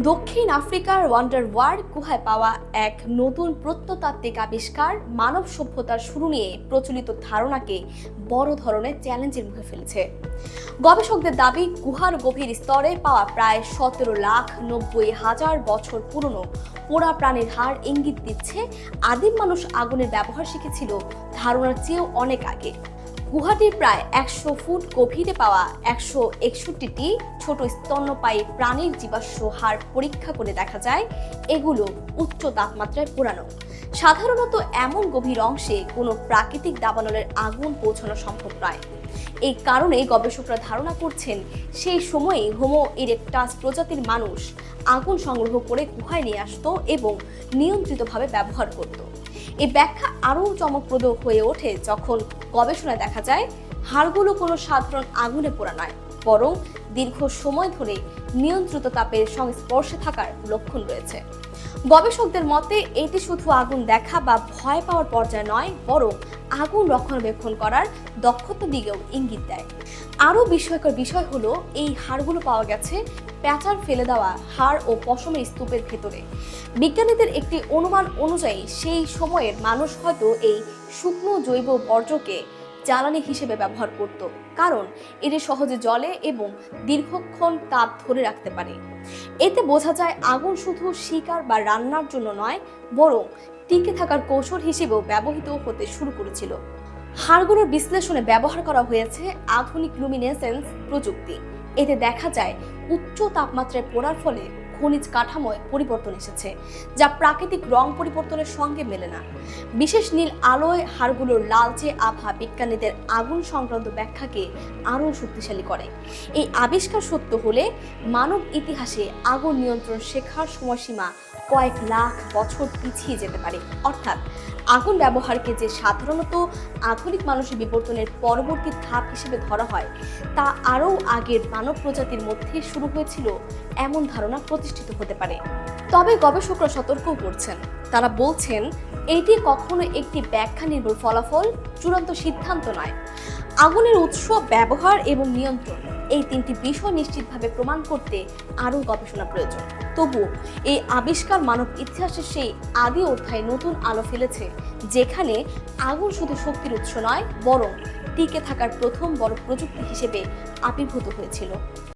দক্ষিণ আফ্রিকার wonder world গুহায় পাওয়া এক নতুন প্রত্নতাত্ত্বিক আবিষ্কার মানব সভ্যতার শুরু নিয়ে প্রচলিত ধারণাকে বড় ধরনের চ্যালেঞ্জের মুখে ফেলেছে। গবেষকদের দাবি, গুহার গভীর স্তরে পাওয়া প্রায় 17,90,000 বছর পুরনো পোড়া প্রাণীর হাড় ইঙ্গিত দিচ্ছে আদিম মানুষ আগুনের ব্যবহার শিখেছিল ধারণার চেয়েও অনেক আগে। গুহাটির প্রায় 100 ফুট গভীরে পাওয়া 161টি ছোট স্তন্যপায়ী প্রাণীর জীবাশ্ম হাড় পরীক্ষা করে দেখা যায় এগুলো উচ্চ তাপমাত্রায় পোড়ানো। সাধারণত এমন গভীর অংশে কোনো প্রাকৃতিক দাবানলের আগুন পৌঁছানো সম্ভব নয়। এই কারণে গবেষকরা ধারণা করছেন সেই সময়ে হোমো ইরেক্টাস প্রজাতির মানুষ আগুন সংগ্রহ করে গুহায় নিয়ে আসতো এবং নিয়ন্ত্রিতভাবে ব্যবহার করত। এই ব্যাখ্যা আরও চমকপ্রদ হয়ে ওঠে যখন গবেষণায় দেখা যায় হাড়গুলো কোনো সাধারণ আগুনে পোড়া নয়, বরং দীর্ঘ সময় ধরে নিয়ন্ত্রিত তাপের সংস্পর্শে থাকার লক্ষণ রয়েছে। গবেষকদের মতে এটি শুধু আগুন দেখা বা ভয় পাওয়ার পর্যায়ে নয়, বরং আগুন রক্ষণাবেক্ষণ করার দক্ষতার দিকেও ইঙ্গিত দেয়। আরও বিস্ময়কর বিষয় হলো এই হাড়গুলো পাওয়া গেছে প্যাঁচার ফেলে দেওয়া হাড় ও পশমের স্তূপের ভেতরে। বিজ্ঞানীদের একটি অনুমান অনুযায়ী সেই সময়ের মানুষ হয়তো এই শুকনো জৈব বর্জ্যকে জ্বালানি হিসেবে ব্যবহার করত, কারণ এটি সহজে জ্বলে এবং দীর্ঘক্ষণ তাপ ধরে রাখতে পারে। এতে বোঝা যায় আগুন শুধু শিকার বা রান্নার জন্য নয়, বরং টিকে থাকার কৌশল হিসেবেও ব্যবহৃত হতে শুরু করেছিল। হাড়গুলোর বিশ্লেষণে ব্যবহার করা হয়েছে আধুনিক লুমিনেসেন্স প্রযুক্তি। এতে দেখা যায় উচ্চ তাপমাত্রায় পোড়ার ফলে খনিজ কাঠামোয় পরিবর্তন এসেছে, যা প্রাকৃতিক রং পরিবর্তনের সঙ্গে মেলে না। বিশেষ নীল আলোয় হাড়গুলোর লালচে আভা বিজ্ঞানীদের আগুন সংক্রান্ত ব্যাখ্যাকে আরও শক্তিশালী করে। এই আবিষ্কার সত্য হলে মানব ইতিহাসে আগুন নিয়ন্ত্রণ শেখার সময়সীমা কয়েক লাখ বছর পিছিয়ে যেতে পারে। অর্থাৎ আগুন ব্যবহারকে যে সাধারণত আধুনিক মানুষের বিবর্তনের পরবর্তী ধাপ হিসেবে ধরা হয়, তা আরও আগের মানব প্রজাতির মধ্যে শুরু হয়েছিল এমন ধারণা প্রতিষ্ঠিত হতে পারে। তবে গবেষকরা সতর্কও করছেন। তারা বলছেন এটি কখনো একটি ব্যাখ্যা নির্ভর ফলাফল, চূড়ান্ত সিদ্ধান্ত নয়। আগুনের উৎস, ব্যবহার এবং নিয়ন্ত্রণ, এই তিনটি বিষয় নিশ্চিতভাবে প্রমাণ করতে আরও গবেষণা প্রয়োজন। তবু এই আবিষ্কার মানব ইতিহাসের সেই আদি অধ্যায়ে নতুন আলো ফেলেছে, যেখানে আগুন শুধু শক্তির উৎস নয়, বরং টিকে থাকার প্রথম বড় প্রযুক্তি হিসেবে আবির্ভূত হয়েছিল।